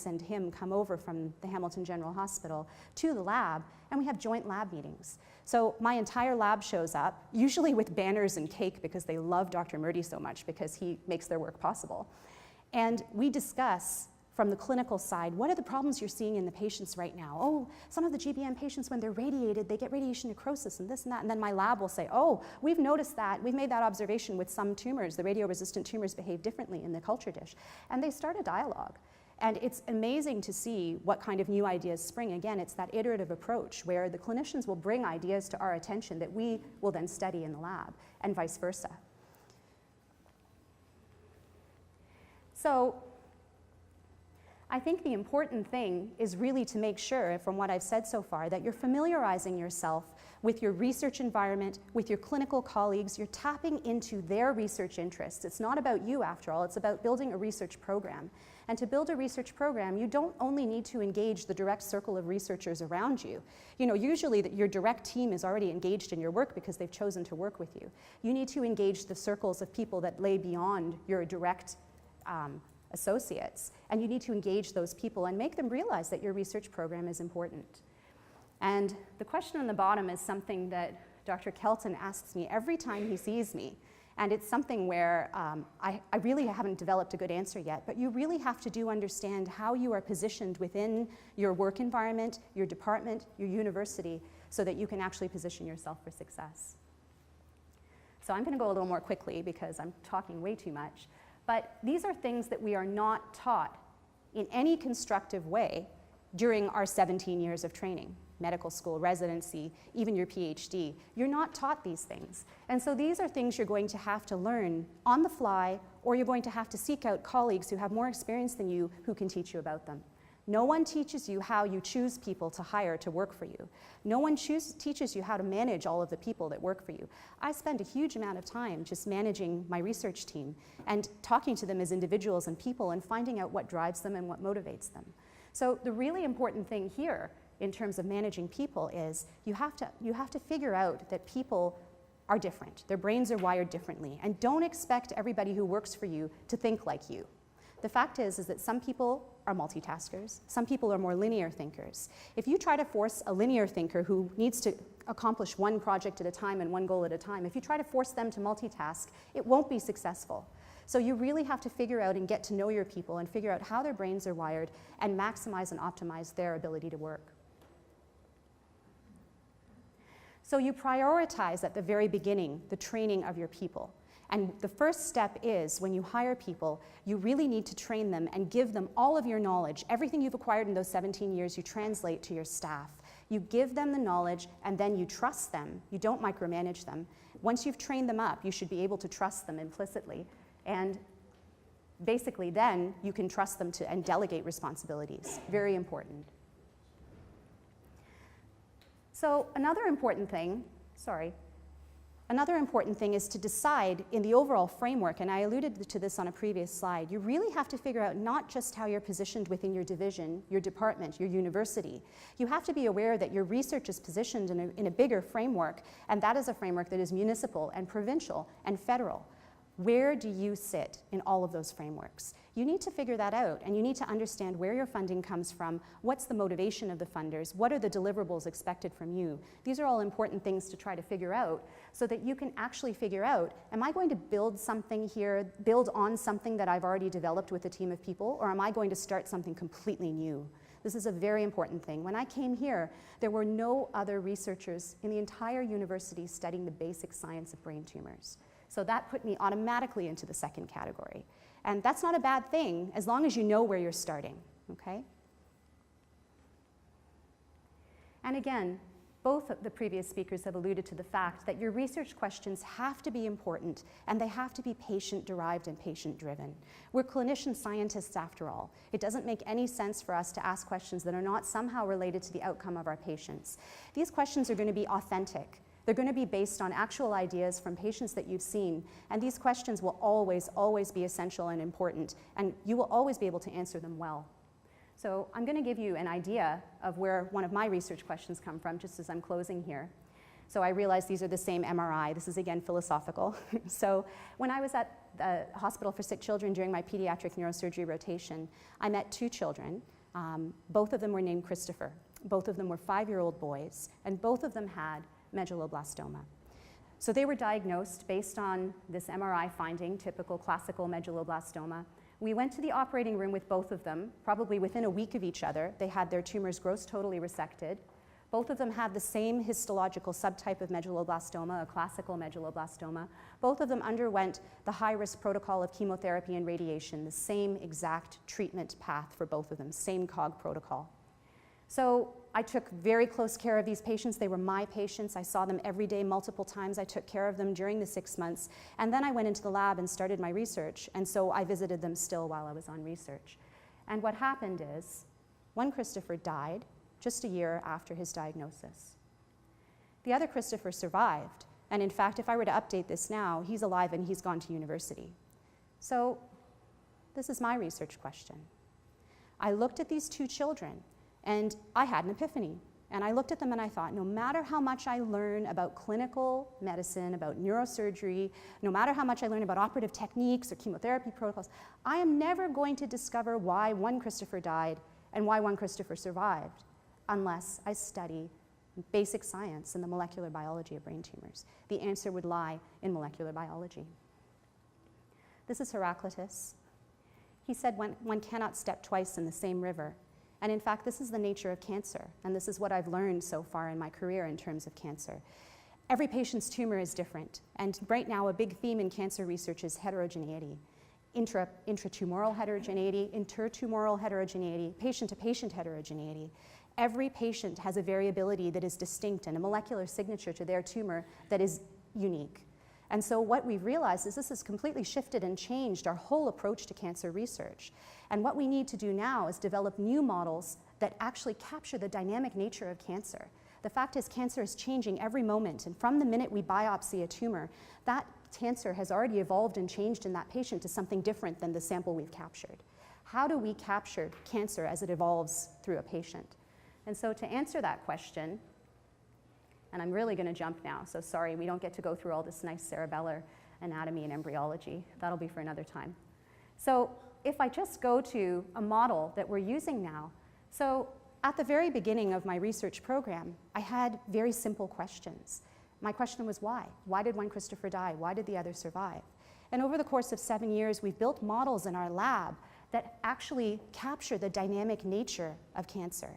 and him come over from the Hamilton General Hospital to the lab, and we have joint lab meetings. So my entire lab shows up, usually with banners and cake because they love Dr. Murdy so much because he makes their work possible. And we discuss from the clinical side, what are the problems you're seeing in the patients right now? Oh, some of the GBM patients, when they're radiated, they get radiation necrosis and this and that. And then my lab will say, oh, we've noticed that. We've made that observation with some tumors. The radio-resistant tumors behave differently in the culture dish. And they start a dialogue. And it's amazing to see what kind of new ideas spring. Again, it's that iterative approach where the clinicians will bring ideas to our attention that we will then study in the lab, and vice versa. So I think the important thing is really to make sure, from what I've said so far, that you're familiarizing yourself with your research environment, with your clinical colleagues. You're tapping into their research interests. It's not about you, after all. It's about building a research program. And to build a research program, you don't only need to engage the direct circle of researchers around you. You know, usually your direct team is already engaged in your work because they've chosen to work with you. You need to engage the circles of people that lay beyond your direct associates, and you need to engage those people and make them realize that your research program is important. And the question on the bottom is something that Dr. Kelton asks me every time he sees me. And it's something where I really haven't developed a good answer yet, but you really have to understand how you are positioned within your work environment, your department, your university, so that you can actually position yourself for success. So I'm going to go a little more quickly because I'm talking way too much. But these are things that we are not taught in any constructive way during our 17 years of training. Medical school, residency, even your PhD. You're not taught these things. And so these are things you're going to have to learn on the fly, or you're going to have to seek out colleagues who have more experience than you who can teach you about them. No one teaches you how you choose people to hire to work for you. No one teaches you how to manage all of the people that work for you. I spend a huge amount of time just managing my research team and talking to them as individuals and people and finding out what drives them and what motivates them. So the really important thing here in terms of managing people is you have to figure out that people are different. Their brains are wired differently. And don't expect everybody who works for you to think like you. The fact is that some people are multitaskers. Some people are more linear thinkers. If you try to force a linear thinker who needs to accomplish one project at a time and one goal at a time, if you try to force them to multitask, it won't be successful. So you really have to figure out and get to know your people and figure out how their brains are wired and maximize and optimize their ability to work. So you prioritize at the very beginning the training of your people. And the first step is, when you hire people, you really need to train them and give them all of your knowledge. Everything you've acquired in those 17 years, you translate to your staff. You give them the knowledge, and then you trust them. You don't micromanage them. Once you've trained them up, you should be able to trust them implicitly. And basically, then you can trust them to and delegate responsibilities. Very important. So another important thing is to decide in the overall framework, and I alluded to this on a previous slide, you really have to figure out not just how you're positioned within your division, your department, your university. You have to be aware that your research is positioned in a bigger framework, and that is a framework that is municipal and provincial and federal. Where do you sit in all of those frameworks? You need to figure that out, and you need to understand where your funding comes from, what's the motivation of the funders, what are the deliverables expected from you. These are all important things to try to figure out so that you can actually figure out, am I going to build something here, build on something that I've already developed with a team of people, or am I going to start something completely new? This is a very important thing. When I came here, there were no other researchers in the entire university studying the basic science of brain tumors. So that put me automatically into the second category. And that's not a bad thing, as long as you know where you're starting, okay? And again, both of the previous speakers have alluded to the fact that your research questions have to be important, and they have to be patient-derived and patient-driven. We're clinician scientists, after all. It doesn't make any sense for us to ask questions that are not somehow related to the outcome of our patients. These questions are going to be authentic. They're going to be based on actual ideas from patients that you've seen, and these questions will always, always be essential and important, and you will always be able to answer them well. So I'm going to give you an idea of where one of my research questions come from, just as I'm closing here. So I realized these are the same MRI. This is again philosophical. So when I was at the Hospital for Sick Children during my pediatric neurosurgery rotation, I met two children. Both of them were named Christopher. Both of them were 5-year-old boys, and both of them had medulloblastoma. So they were diagnosed based on this MRI finding, typical classical medulloblastoma. We went to the operating room with both of them, probably within a week of each other. They had their tumors gross totally resected. Both of them had the same histological subtype of medulloblastoma, a classical medulloblastoma. Both of them underwent the high-risk protocol of chemotherapy and radiation, the same exact treatment path for both of them, same COG protocol. So I took very close care of these patients. They were my patients. I saw them every day, multiple times. I took care of them during the 6 months. And then I went into the lab and started my research. And so I visited them still while I was on research. And what happened is, one Christopher died just a year after his diagnosis. The other Christopher survived. And in fact, if I were to update this now, he's alive and he's gone to university. So this is my research question. I looked at these two children, and I had an epiphany. And I looked at them and I thought, no matter how much I learn about clinical medicine, about neurosurgery, no matter how much I learn about operative techniques or chemotherapy protocols, I am never going to discover why one Christopher died and why one Christopher survived unless I study basic science and the molecular biology of brain tumors. The answer would lie in molecular biology. This is Heraclitus. He said one cannot step twice in the same river. And in fact, this is the nature of cancer, and this is what I've learned so far in my career in terms of cancer. Every patient's tumor is different, and right now a big theme in cancer research is heterogeneity. Intratumoral heterogeneity, intertumoral heterogeneity, patient-to-patient heterogeneity. Every patient has a variability that is distinct and a molecular signature to their tumor that is unique. And so what we've realized is this has completely shifted and changed our whole approach to cancer research. And what we need to do now is develop new models that actually capture the dynamic nature of cancer. The fact is, cancer is changing every moment, and from the minute we biopsy a tumor, that cancer has already evolved and changed in that patient to something different than the sample we've captured. How do we capture cancer as it evolves through a patient? And so to answer that question, and I'm really going to jump now, so sorry, we don't get to go through all this nice cerebellar anatomy and embryology. That'll be for another time. So if I just go to a model that we're using now, so at the very beginning of my research program, I had very simple questions. My question was why? Why did one Christopher die? Why did the other survive? And over the course of 7 years, we've built models in our lab that actually capture the dynamic nature of cancer.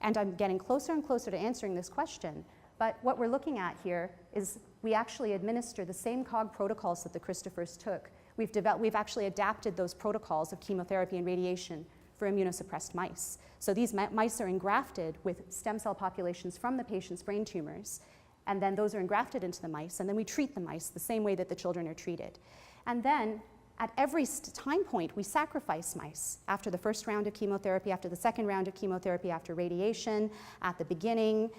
And I'm getting closer and closer to answering this question. But what we're looking at here is we actually administer the same COG protocols that the Christophers took. We've actually adapted those protocols of chemotherapy and radiation for immunosuppressed mice. So these mice are engrafted with stem cell populations from the patient's brain tumors, and then those are engrafted into the mice, and then we treat the mice the same way that the children are treated. And then at every time point, we sacrifice mice after the first round of chemotherapy, after the second round of chemotherapy, after radiation, at the beginning,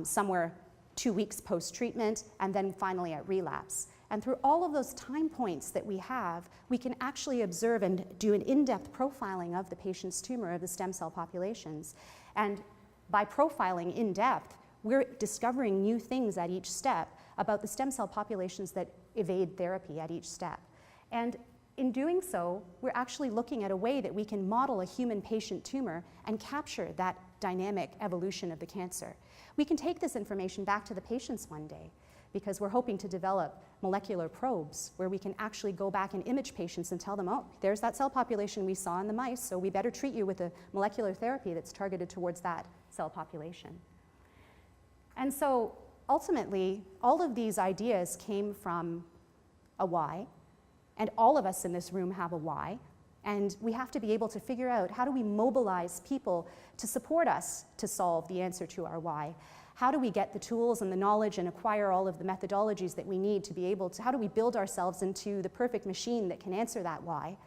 somewhere 2 weeks post-treatment, and then finally at relapse. And through all of those time points that we have, we can actually observe and do an in-depth profiling of the patient's tumor, of the stem cell populations. And by profiling in depth, we're discovering new things at each step about the stem cell populations that evade therapy at each step. And in doing so, we're actually looking at a way that we can model a human patient tumor and capture that dynamic evolution of the cancer. We can take this information back to the patients one day, because we're hoping to develop molecular probes where we can actually go back and image patients and tell them, oh, there's that cell population we saw in the mice, so we better treat you with a molecular therapy that's targeted towards that cell population. And so ultimately, all of these ideas came from a why, and all of us in this room have a why, and we have to be able to figure out how do we mobilize people to support us to solve the answer to our why. How do we get the tools and the knowledge and acquire all of the methodologies that we need to be able to, how do we build ourselves into the perfect machine that can answer that why?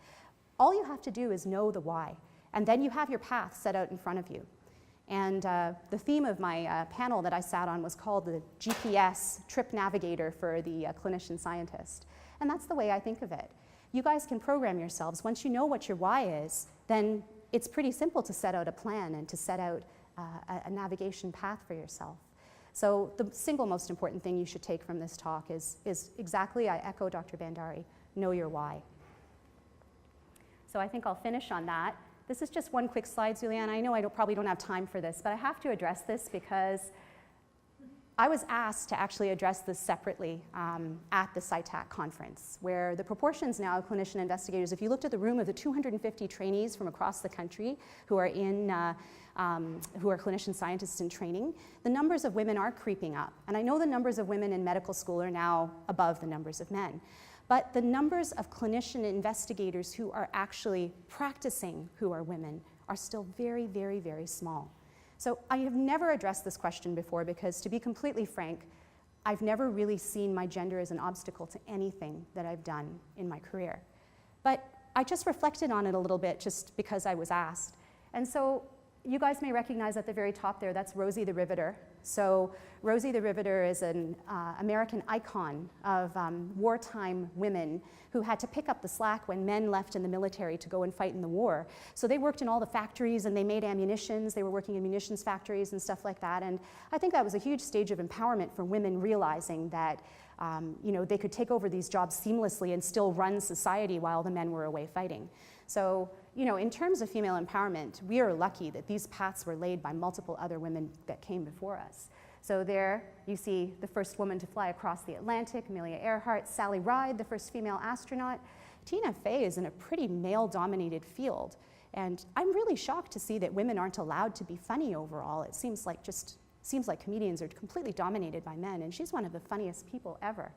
All you have to do is know the why, and then you have your path set out in front of you. And the theme of my panel that I sat on was called the GPS Trip Navigator for the clinician scientist. And that's the way I think of it. You guys can program yourselves. Once you know what your why is, then it's pretty simple to set out a plan and to set out a navigation path for yourself. So the single most important thing you should take from this talk is exactly, I echo Dr. Bandari, know your why. So I think I'll finish on that. This is just one quick slide, Juliana. I know I probably don't have time for this, but I have to address this because I was asked to actually address this separately at the SciTac conference, where the proportions now of clinician investigators, if you looked at the room of the 250 trainees from across the country who are clinician scientists in training, the numbers of women are creeping up. And I know the numbers of women in medical school are now above the numbers of men. But the numbers of clinician investigators who are actually practicing who are women are still very, very, very small. So I have never addressed this question before because, to be completely frank, I've never really seen my gender as an obstacle to anything that I've done in my career. But I just reflected on it a little bit just because I was asked. And so you guys may recognize at the very top there, that's Rosie the Riveter. So Rosie the Riveter is an American icon of wartime women who had to pick up the slack when men left in the military to go and fight in the war. So they worked in all the factories and they made ammunitions. They were working in munitions factories and stuff like that. And I think that was a huge stage of empowerment for women, realizing that they could take over these jobs seamlessly and still run society while the men were away fighting. So, in terms of female empowerment, we are lucky that these paths were laid by multiple other women that came before us. So there you see the first woman to fly across the Atlantic, Amelia Earhart, Sally Ride, the first female astronaut. Tina Fey is in a pretty male-dominated field. And I'm really shocked to see that women aren't allowed to be funny overall. It seems like comedians are completely dominated by men, and she's one of the funniest people ever.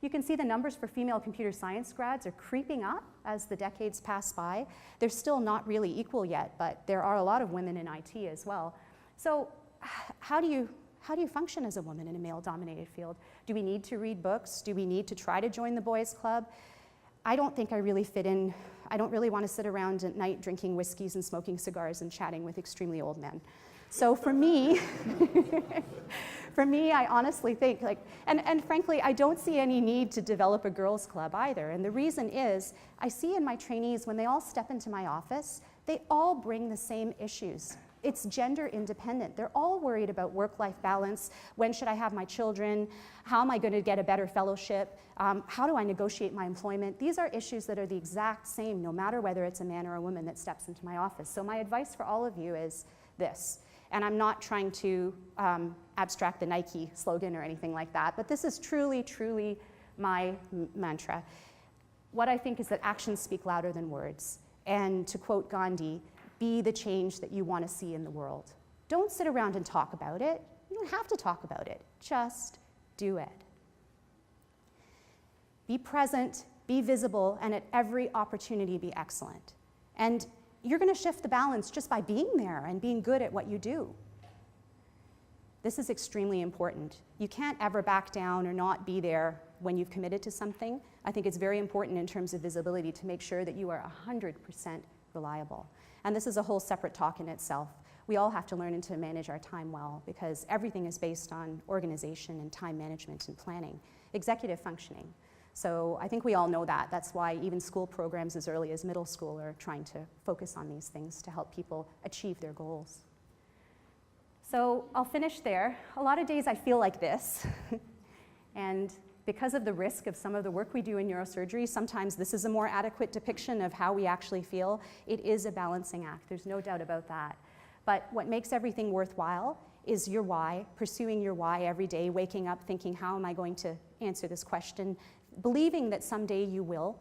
You can see the numbers for female computer science grads are creeping up as the decades pass by. They're still not really equal yet, but there are a lot of women in IT as well. So how do you function as a woman in a male-dominated field? Do we need to read books? Do we need to try to join the boys' club? I don't think I really fit in. I don't really want to sit around at night drinking whiskeys and smoking cigars and chatting with extremely old men. So for me, I honestly think, and frankly, I don't see any need to develop a girls' club either. And the reason is, I see in my trainees, when they all step into my office, they all bring the same issues. It's gender independent. They're all worried about work-life balance. When should I have my children? How am I going to get a better fellowship? How do I negotiate my employment? These are issues that are the exact same, no matter whether it's a man or a woman that steps into my office. So my advice for all of you is this. And I'm not trying to abstract the Nike slogan or anything like that, but this is truly, truly my mantra. What I think is that actions speak louder than words. And to quote Gandhi, be the change that you want to see in the world. Don't sit around and talk about it. You don't have to talk about it. Just do it. Be present, be visible, and at every opportunity be excellent. And you're going to shift the balance just by being there and being good at what you do. This is extremely important. You can't ever back down or not be there when you've committed to something. I think it's very important in terms of visibility to make sure that you are 100% reliable. And this is a whole separate talk in itself. We all have to learn to manage our time well, because everything is based on organization and time management and planning, executive functioning. So I think we all know that. That's why even school programs as early as middle school are trying to focus on these things to help people achieve their goals. So I'll finish there. A lot of days I feel like this. And because of the risk of some of the work we do in neurosurgery, sometimes this is a more adequate depiction of how we actually feel. It is a balancing act. There's no doubt about that. But what makes everything worthwhile is your why, pursuing your why every day, waking up thinking, how am I going to answer this question? Believing that someday you will,